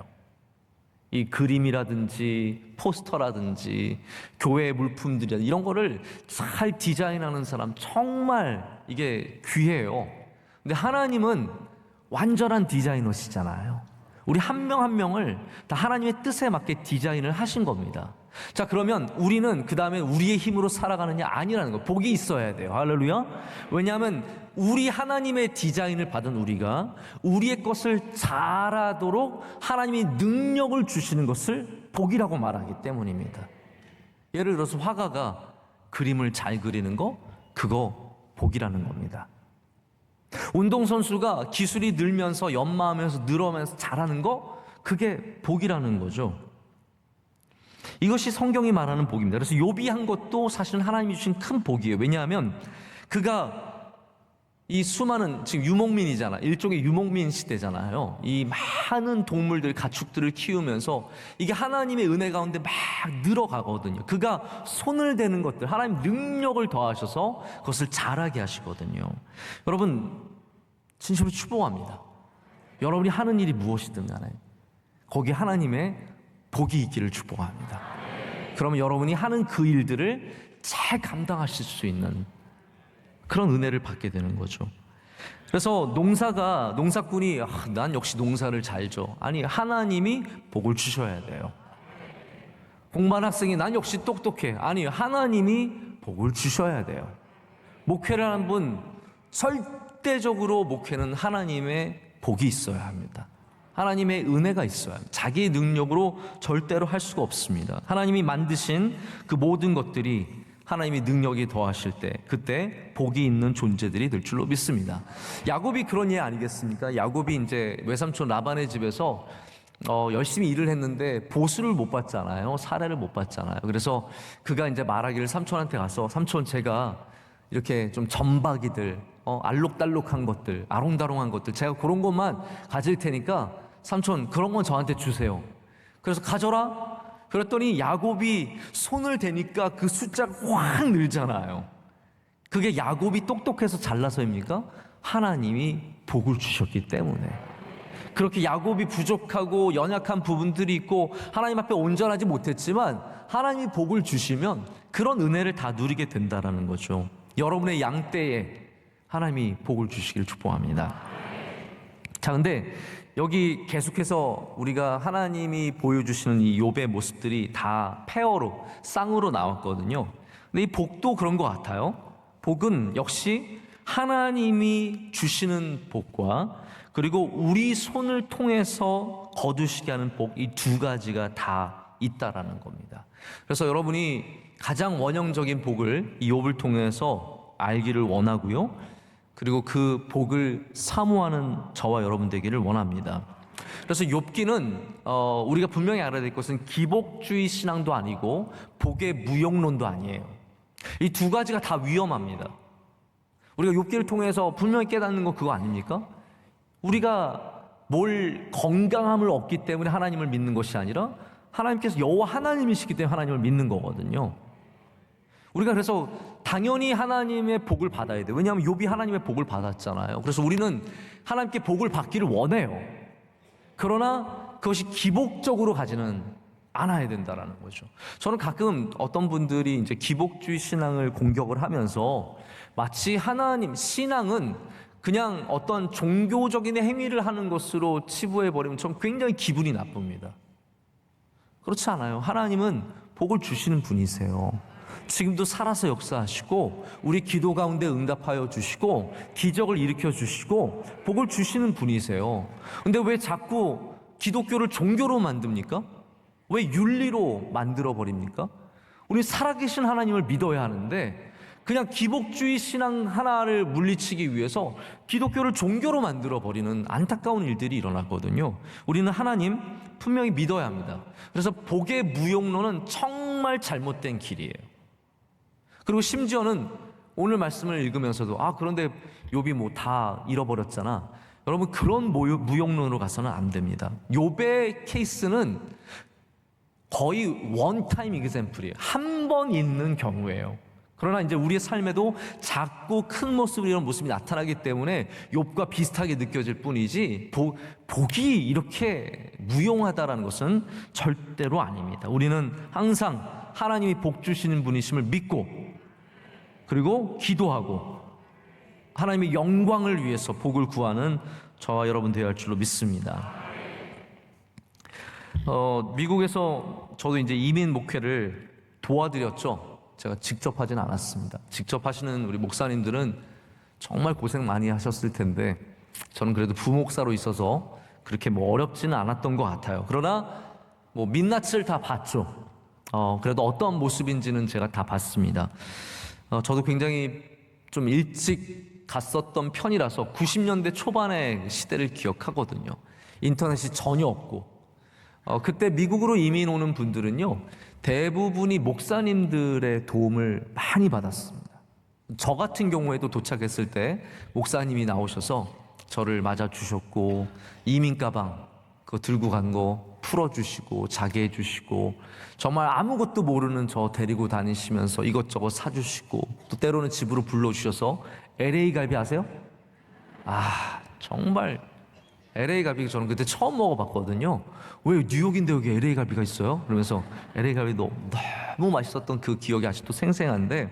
이 그림이라든지 포스터라든지 교회 물품들이 이런 거를 잘 디자인하는 사람 정말 이게 귀해요. 근데 하나님은 완전한 디자이너시잖아요. 우리 한 명 한 명을 다 하나님의 뜻에 맞게 디자인을 하신 겁니다. 자, 그러면 우리는 그 다음에 우리의 힘으로 살아가느냐? 아니라는 거. 복이 있어야 돼요. 할렐루야. 왜냐하면 우리 하나님의 디자인을 받은 우리가 우리의 것을 잘하도록 하나님이 능력을 주시는 것을 복이라고 말하기 때문입니다. 예를 들어서 화가가 그림을 잘 그리는 거, 그거 복이라는 겁니다. 운동선수가 기술이 늘면서 연마하면서 늘어면서 잘하는 거, 그게 복이라는 거죠. 이것이 성경이 말하는 복입니다. 그래서 욥이 한 것도 사실은 하나님이 주신 큰 복이에요. 왜냐하면 그가 이 수많은, 지금 유목민이잖아. 일종의 유목민 시대잖아요. 이 많은 동물들, 가축들을 키우면서 이게 하나님의 은혜 가운데 막 늘어가거든요. 그가 손을 대는 것들, 하나님 능력을 더하셔서 그것을 잘하게 하시거든요. 여러분, 진심으로 축복합니다. 여러분이 하는 일이 무엇이든 간에 거기에 하나님의 복이 있기를 축복합니다. 그러면 여러분이 하는 그 일들을 잘 감당하실 수 있는 그런 은혜를 받게 되는 거죠. 그래서 농사꾼이 난 역시 농사를 잘 져. 아니, 하나님이 복을 주셔야 돼요. 공부한 학생이 난 역시 똑똑해. 아니, 하나님이 복을 주셔야 돼요. 목회를 하는 분 절대적으로 목회는 하나님의 복이 있어야 합니다. 하나님의 은혜가 있어야 합니다. 자기의 능력으로 절대로 할 수가 없습니다. 하나님이 만드신 그 모든 것들이 하나님이 능력이 더하실 때 그때 복이 있는 존재들이 될 줄로 믿습니다. 야곱이 그런 예 아니겠습니까? 야곱이 이제 외삼촌 라반의 집에서 열심히 일을 했는데 보수를 못 받잖아요. 사례를 못 받잖아요. 그래서 그가 이제 말하기를 삼촌한테 가서, 삼촌, 제가 이렇게 좀 점박이들, 알록달록한 것들, 아롱다롱한 것들, 제가 그런 것만 가질 테니까 삼촌 그런 건 저한테 주세요. 그래서 가져라. 그랬더니 야곱이 손을 대니까 그 숫자가 확 늘잖아요. 그게 야곱이 똑똑해서 잘나서입니까? 하나님이 복을 주셨기 때문에. 그렇게 야곱이 부족하고 연약한 부분들이 있고 하나님 앞에 온전하지 못했지만 하나님이 복을 주시면 그런 은혜를 다 누리게 된다는 거죠. 여러분의 양떼에 하나님이 복을 주시기를 축복합니다. 자, 근데 여기 계속해서 우리가 하나님이 보여주시는 이 욥의 모습들이 다 페어로, 쌍으로 나왔거든요. 근데 이 복도 그런 것 같아요. 복은 역시 하나님이 주시는 복과 그리고 우리 손을 통해서 거두시게 하는 복, 이 두 가지가 다 있다라는 겁니다. 그래서 여러분이 가장 원형적인 복을 이 욥을 통해서 알기를 원하고요. 그리고 그 복을 사모하는 저와 여러분 되기를 원합니다. 그래서 욥기는 우리가 분명히 알아야 될 것은 기복주의 신앙도 아니고 복의 무용론도 아니에요. 이 두 가지가 다 위험합니다. 우리가 욥기를 통해서 분명히 깨닫는 거 그거 아닙니까? 우리가 뭘 건강함을 얻기 때문에 하나님을 믿는 것이 아니라 하나님께서 여호와 하나님이시기 때문에 하나님을 믿는 거거든요. 우리가 그래서 당연히 하나님의 복을 받아야 돼요. 왜냐하면 욥이 하나님의 복을 받았잖아요. 그래서 우리는 하나님께 복을 받기를 원해요. 그러나 그것이 기복적으로 가지는 않아야 된다라는 거죠. 저는 가끔 어떤 분들이 이제 기복주의 신앙을 공격을 하면서 마치 하나님, 신앙은 그냥 어떤 종교적인 행위를 하는 것으로 치부해버리면 전 굉장히 기분이 나쁩니다. 그렇지 않아요. 하나님은 복을 주시는 분이세요. 지금도 살아서 역사하시고 우리 기도 가운데 응답하여 주시고 기적을 일으켜 주시고 복을 주시는 분이세요. 근데 왜 자꾸 기독교를 종교로 만듭니까? 왜 윤리로 만들어 버립니까? 우리 살아계신 하나님을 믿어야 하는데 그냥 기복주의 신앙 하나를 물리치기 위해서 기독교를 종교로 만들어 버리는 안타까운 일들이 일어났거든요. 우리는 하나님 분명히 믿어야 합니다. 그래서 복의 무용론은 정말 잘못된 길이에요. 그리고 심지어는 오늘 말씀을 읽으면서도 그런데 욥이 뭐 다 잃어버렸잖아. 여러분 그런 무용론으로 가서는 안 됩니다. 욥의 케이스는 거의 원타임 이그샘플이에요. 한 번 있는 경우예요. 그러나 이제 우리의 삶에도 작고 큰 모습, 이런 모습이 나타나기 때문에 욥과 비슷하게 느껴질 뿐이지 복이 이렇게 무용하다라는 것은 절대로 아닙니다. 우리는 항상 하나님이 복 주시는 분이심을 믿고, 그리고 기도하고 하나님의 영광을 위해서 복을 구하는 저와 여러분 되어야 할 줄로 믿습니다. 미국에서 저도 이제 이민 목회를 도와드렸죠. 제가 직접 하진 않았습니다. 직접 하시는 우리 목사님들은 정말 고생 많이 하셨을 텐데, 저는 그래도 부목사로 있어서 그렇게 뭐 어렵지는 않았던 것 같아요. 그러나 뭐 민낯을 다 봤죠. 그래도 어떤 모습인지는 제가 다 봤습니다. 저도 굉장히 좀 일찍 갔었던 편이라서 90년대 초반의 시대를 기억하거든요. 인터넷이 전혀 없고, 그때 미국으로 이민 오는 분들은요, 대부분이 목사님들의 도움을 많이 받았습니다. 저 같은 경우에도 도착했을 때 목사님이 나오셔서 저를 맞아주셨고, 이민 가방 그거 들고 간 거 풀어주시고 자게 해주시고, 정말 아무것도 모르는 저 데리고 다니시면서 이것저것 사주시고, 또 때로는 집으로 불러주셔서 LA 갈비 아세요? 정말 LA 갈비 저는 그때 처음 먹어봤거든요. 왜 뉴욕인데 여기 LA 갈비가 있어요? 그러면서 LA 갈비 너무 맛있었던 그 기억이 아직도 생생한데,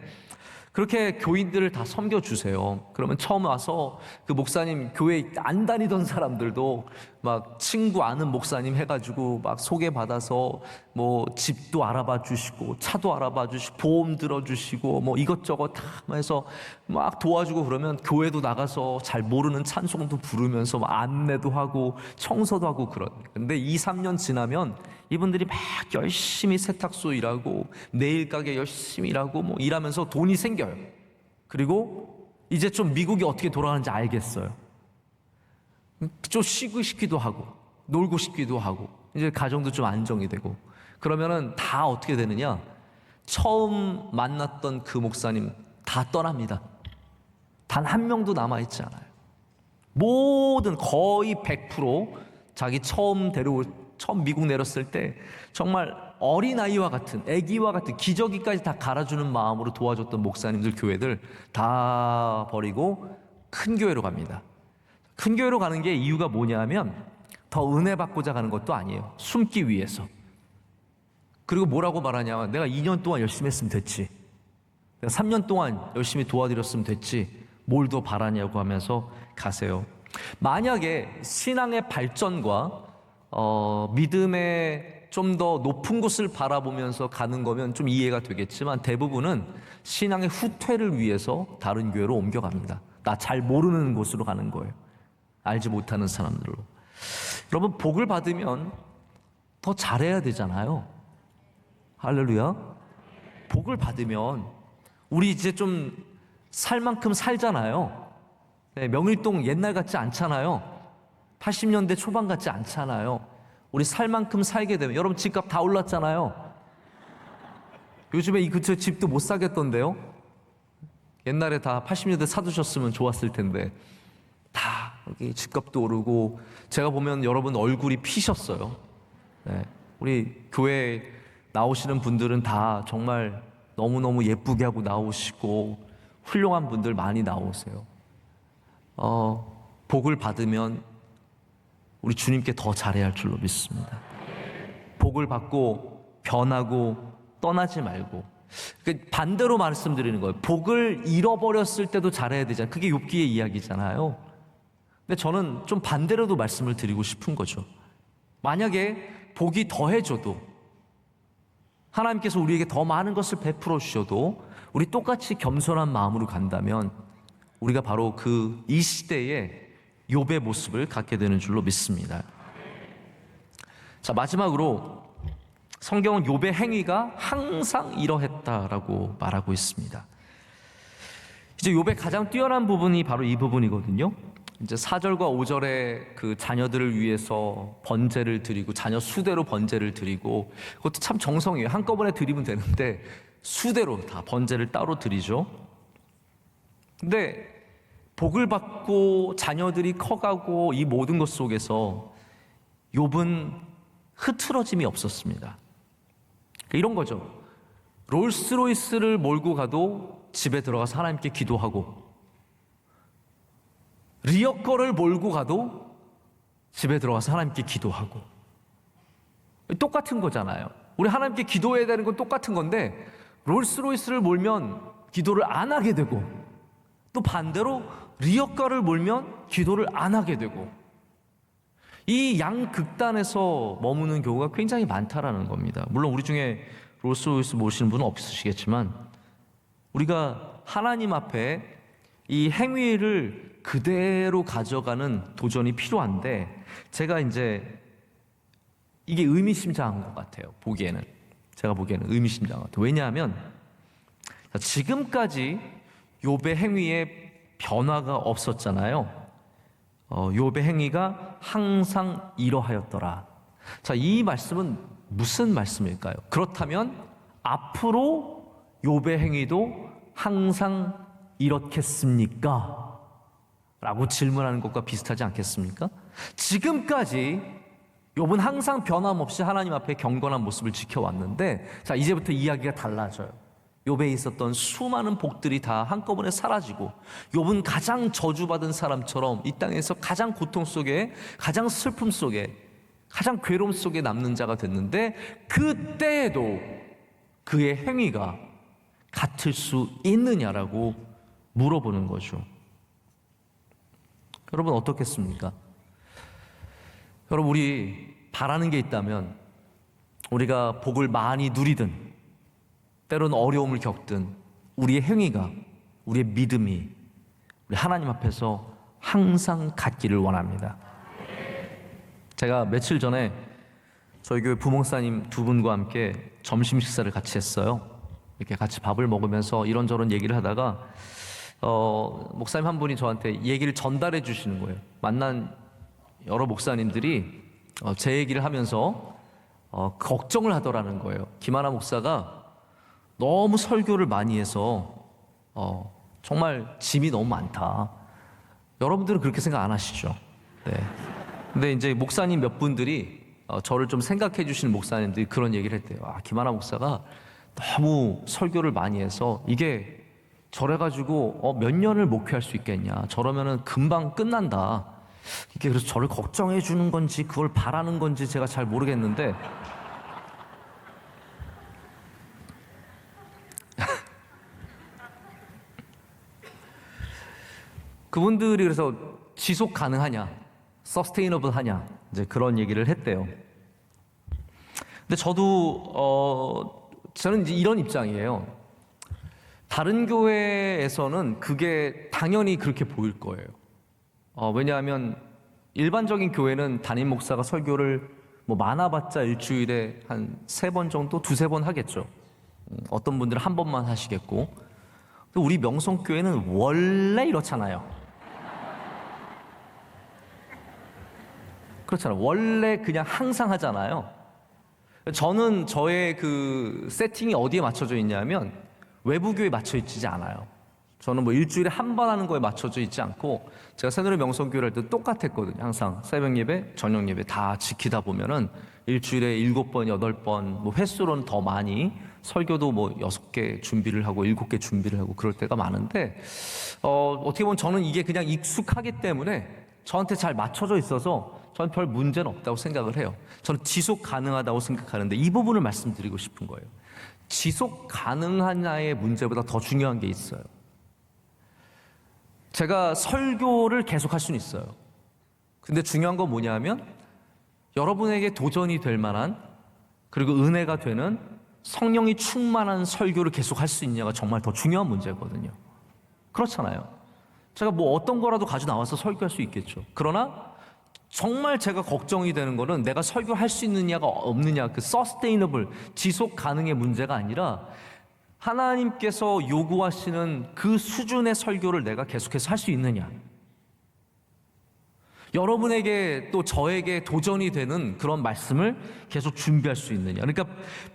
그렇게 교인들을 다 섬겨주세요. 그러면 처음 와서 그 목사님 교회 안 다니던 사람들도 막 친구 아는 목사님 해가지고 막 소개받아서 뭐 집도 알아봐 주시고 차도 알아봐 주시고 보험 들어주시고 뭐 이것저것 다 해서 막 도와주고, 그러면 교회도 나가서 잘 모르는 찬송도 부르면서 막 안내도 하고 청소도 하고 그런. 근데 2, 3년 지나면 이분들이 막 열심히 세탁소 일하고 네일 가게 열심히 일하고 뭐 일하면서 돈이 생겨요. 그리고 이제 좀 미국이 어떻게 돌아가는지 알겠어요. 좀 쉬고 싶기도 하고 놀고 싶기도 하고 이제 가정도 좀 안정이 되고, 그러면은 다 어떻게 되느냐, 처음 만났던 그 목사님 다 떠납니다. 단 한 명도 남아있지 않아요. 모든 거의 100% 자기 처음 미국 내렸을 때 정말 어린아이와 같은, 아기와 같은, 기저귀까지 다 갈아주는 마음으로 도와줬던 목사님들, 교회들 다 버리고 큰 교회로 갑니다. 큰 교회로 가는 게 이유가 뭐냐면 더 은혜 받고자 가는 것도 아니에요. 숨기 위해서. 그리고 뭐라고 말하냐면, 내가 2년 동안 열심히 했으면 됐지, 내가 3년 동안 열심히 도와드렸으면 됐지, 뭘 더 바라냐고 하면서 가세요. 만약에 신앙의 발전과 믿음의 좀 더 높은 곳을 바라보면서 가는 거면 좀 이해가 되겠지만, 대부분은 신앙의 후퇴를 위해서 다른 교회로 옮겨갑니다. 나 잘 모르는 곳으로 가는 거예요. 알지 못하는 사람들로. 여러분, 복을 받으면 더 잘해야 되잖아요. 할렐루야. 복을 받으면 우리 이제 좀 살 만큼 살잖아요. 명일동 옛날 같지 않잖아요. 80년대 초반 같지 않잖아요. 우리 살 만큼 살게 되면, 여러분 집값 다 올랐잖아요. 요즘에 이 근처 집도 못 사겠던데요. 옛날에 다 80년대 사두셨으면 좋았을 텐데 다 여기 집값도 오르고, 제가 보면 여러분 얼굴이 피셨어요. 우리 교회 나오시는 분들은 다 정말 너무너무 예쁘게 하고 나오시고 훌륭한 분들 많이 나오세요. 복을 받으면 우리 주님께 더 잘해야 할 줄로 믿습니다. 복을 받고 변하고 떠나지 말고, 반대로 말씀드리는 거예요. 복을 잃어버렸을 때도 잘해야 되잖아요. 그게 욥기의 이야기잖아요. 근데 저는 좀 반대로도 말씀을 드리고 싶은 거죠. 만약에 복이 더해져도, 하나님께서 우리에게 더 많은 것을 베풀어 주셔도 우리 똑같이 겸손한 마음으로 간다면, 우리가 바로 이 시대의 욥의 모습을 갖게 되는 줄로 믿습니다. 자, 마지막으로 성경은 욥의 행위가 항상 이러했다라고 말하고 있습니다. 이제 욥의 가장 뛰어난 부분이 바로 이 부분이거든요. 이제 4절과 5절에 그 자녀들을 위해서 번제를 드리고, 자녀 수대로 번제를 드리고, 그것도 참 정성이에요. 한꺼번에 드리면 되는데 수대로 다 번제를 따로 드리죠. 근데 복을 받고 자녀들이 커가고 이 모든 것 속에서 욥은 흐트러짐이 없었습니다. 이런 거죠. 롤스로이스를 몰고 가도 집에 들어가서 하나님께 기도하고, 리어커를 몰고 가도 집에 들어가서 하나님께 기도하고. 똑같은 거잖아요. 우리 하나님께 기도해야 되는 건 똑같은 건데, 롤스로이스를 몰면 기도를 안 하게 되고, 또 반대로 리어커를 몰면 기도를 안 하게 되고, 이 양극단에서 머무는 경우가 굉장히 많다라는 겁니다. 물론 우리 중에 롤스로이스 모시는 분은 없으시겠지만, 우리가 하나님 앞에 이 행위를 그대로 가져가는 도전이 필요한데, 제가 이제 이게 의미심장한 것 같아요. 제가 보기에는 의미심장한 것 같아요. 왜냐하면 지금까지 욥의 행위에 변화가 없었잖아요. 욥의 행위가 항상 이러하였더라. 자, 이 말씀은 무슨 말씀일까요? 그렇다면 앞으로 욥의 행위도 항상 이렇겠습니까? 라고 질문하는 것과 비슷하지 않겠습니까? 지금까지 욥은 항상 변함없이 하나님 앞에 경건한 모습을 지켜왔는데, 자, 이제부터 이야기가 달라져요. 욥에 있었던 수많은 복들이 다 한꺼번에 사라지고, 욥은 가장 저주받은 사람처럼 이 땅에서 가장 고통 속에, 가장 슬픔 속에, 가장 괴로움 속에 남는 자가 됐는데, 그때에도 그의 행위가 같을 수 있느냐라고 물어보는 거죠. 여러분 어떻겠습니까? 여러분, 우리 바라는 게 있다면, 우리가 복을 많이 누리든 때로는 어려움을 겪든 우리의 행위가, 우리의 믿음이 우리 하나님 앞에서 항상 같기를 원합니다. 제가 며칠 전에 저희 교회 부목사님 두 분과 함께 점심 식사를 같이 했어요. 이렇게 같이 밥을 먹으면서 이런저런 얘기를 하다가 목사님 한 분이 저한테 얘기를 전달해 주시는 거예요. 만난 여러 목사님들이 제 얘기를 하면서 걱정을 하더라는 거예요. 김하나 목사가 너무 설교를 많이 해서 정말 짐이 너무 많다. 여러분들은 그렇게 생각 안 하시죠? 네. 근데 이제 목사님 몇 분들이 저를 좀 생각해 주시는 목사님들이 그런 얘기를 했대요. 김하나 목사가 너무 설교를 많이 해서 이게 저래가지고 몇 년을 목회할 수 있겠냐. 저러면은 금방 끝난다. 이게 그래서 저를 걱정해 주는 건지 그걸 바라는 건지 제가 잘 모르겠는데 그분들이 그래서 지속 가능하냐, 서스테이너블 하냐, 이제 그런 얘기를 했대요. 근데 저는 이제 이런 입장이에요. 다른 교회에서는 그게 당연히 그렇게 보일 거예요. 왜냐하면 일반적인 교회는 담임 목사가 설교를 뭐 많아봤자 일주일에 한 3번 정도, 2-3번 하겠죠. 어떤 분들은 한 번만 하시겠고. 근데 우리 명성교회는 원래 이렇잖아요. 그렇잖아요. 원래 그냥 항상 하잖아요. 저는 저의 그 세팅이 어디에 맞춰져 있냐면 외부 교회에 맞춰 있지 않아요. 저는 뭐 일주일에 한 번 하는 거에 맞춰져 있지 않고, 제가 새노래 명성교회를 할 때 똑같았거든요. 항상 새벽 예배, 저녁 예배 다 지키다 보면은 일주일에 7번, 8번, 뭐 횟수로는 더 많이, 설교도 뭐 6개 준비를 하고 7개 준비를 하고 그럴 때가 많은데, 어떻게 보면 저는 이게 그냥 익숙하기 때문에 저한테 잘 맞춰져 있어서 저는 별 문제는 없다고 생각을 해요. 저는 지속 가능하다고 생각하는데 이 부분을 말씀드리고 싶은 거예요. 지속 가능하냐의 문제보다 더 중요한 게 있어요. 제가 설교를 계속할 수는 있어요. 근데 중요한 건 뭐냐면 여러분에게 도전이 될 만한, 그리고 은혜가 되는, 성령이 충만한 설교를 계속할 수 있냐가 정말 더 중요한 문제거든요. 그렇잖아요. 제가 뭐 어떤 거라도 가지고 나와서 설교할 수 있겠죠. 그러나 정말 제가 걱정이 되는 거는 내가 설교할 수 있느냐가 없느냐, 그 서스테이너블, 지속 가능의 문제가 아니라 하나님께서 요구하시는 그 수준의 설교를 내가 계속해서 할 수 있느냐, 여러분에게 또 저에게 도전이 되는 그런 말씀을 계속 준비할 수 있느냐. 그러니까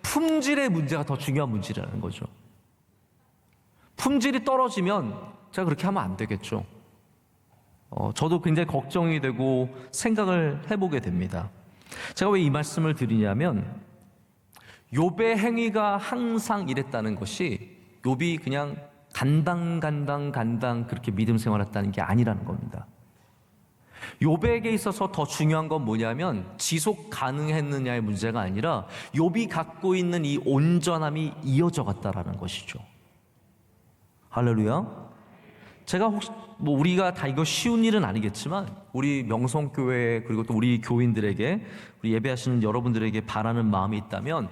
품질의 문제가 더 중요한 문제라는 거죠. 품질이 떨어지면 제가 그렇게 하면 안 되겠죠. 저도 굉장히 걱정이 되고 생각을 해보게 됩니다. 제가 왜 이 말씀을 드리냐면 욥의 행위가 항상 이랬다는 것이 욥이 그냥 간당 그렇게 믿음 생활했다는 게 아니라는 겁니다. 욥에게 있어서 더 중요한 건 뭐냐면 지속 가능했느냐의 문제가 아니라 욥이 갖고 있는 이 온전함이 이어져 갔다라는 것이죠. 할렐루야. 제가 혹시 우리가 다 이거 쉬운 일은 아니겠지만 우리 명성교회 그리고 또 우리 교인들에게 우리 예배하시는 여러분들에게 바라는 마음이 있다면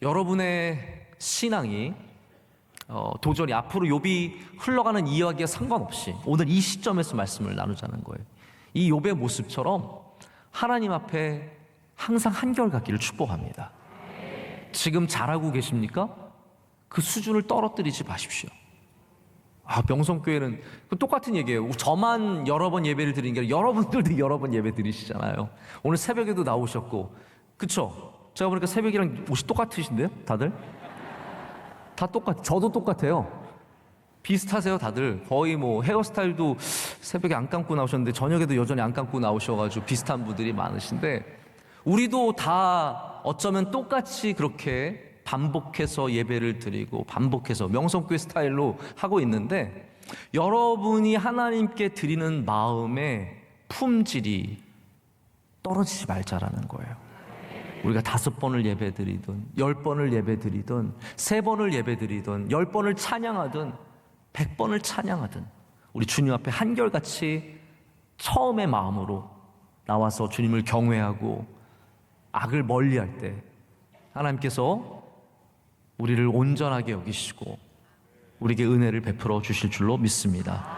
여러분의 신앙이 도저히 앞으로 욥이 흘러가는 이야기와 상관없이 오늘 이 시점에서 말씀을 나누자는 거예요. 이 욥의 모습처럼 하나님 앞에 항상 한결같기를 축복합니다. 지금 잘하고 계십니까? 그 수준을 떨어뜨리지 마십시오. 명성교회는 똑같은 얘기예요. 저만 여러 번 예배를 드리는 게 아니라 여러분들도 여러 번 예배 드리시잖아요. 오늘 새벽에도 나오셨고, 그쵸? 제가 보니까 새벽이랑 옷이 똑같으신데요, 다들? 다 저도 똑같아요. 비슷하세요, 다들. 거의 헤어스타일도 새벽에 안 감고 나오셨는데 저녁에도 여전히 안 감고 나오셔가지고 비슷한 분들이 많으신데 우리도 다 어쩌면 똑같이 그렇게 반복해서 예배를 드리고 반복해서 명성교회 스타일로 하고 있는데 여러분이 하나님께 드리는 마음의 품질이 떨어지지 말자라는 거예요. 우리가 5번을 예배드리든 10번을 예배드리든 3번을 예배드리든 10번을 찬양하든 100번을 찬양하든 우리 주님 앞에 한결같이 처음의 마음으로 나와서 주님을 경외하고 악을 멀리할 때 하나님께서 우리를 온전하게 여기시고 우리에게 은혜를 베풀어 주실 줄로 믿습니다.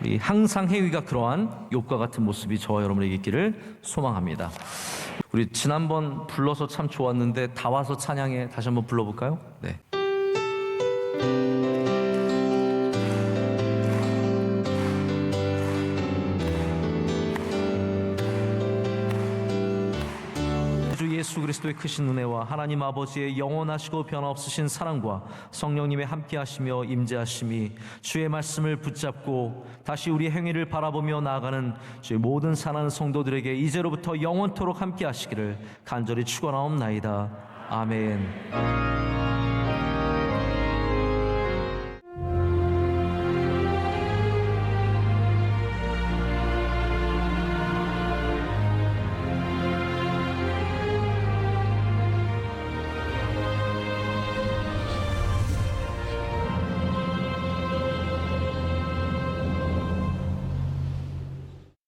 우리 항상 행위가 그러한 욥과 같은 모습이 저와 여러분에게 있기를 소망합니다. 우리 지난번 불러서 참 좋았는데 다 와서 찬양해 다시 한번 불러볼까요? 네. 주 예수 그리스도의 크신 은혜와 하나님 아버지의 영원하시고 변함없으신 사랑과 성령님의 함께하시며 임재하심이 주의 말씀을 붙잡고 다시 우리의 행위를 바라보며 나아가는 주의 모든 사랑하는 성도들에게 이제로부터 영원토록 함께하시기를 간절히 축원하옵나이다. 아멘.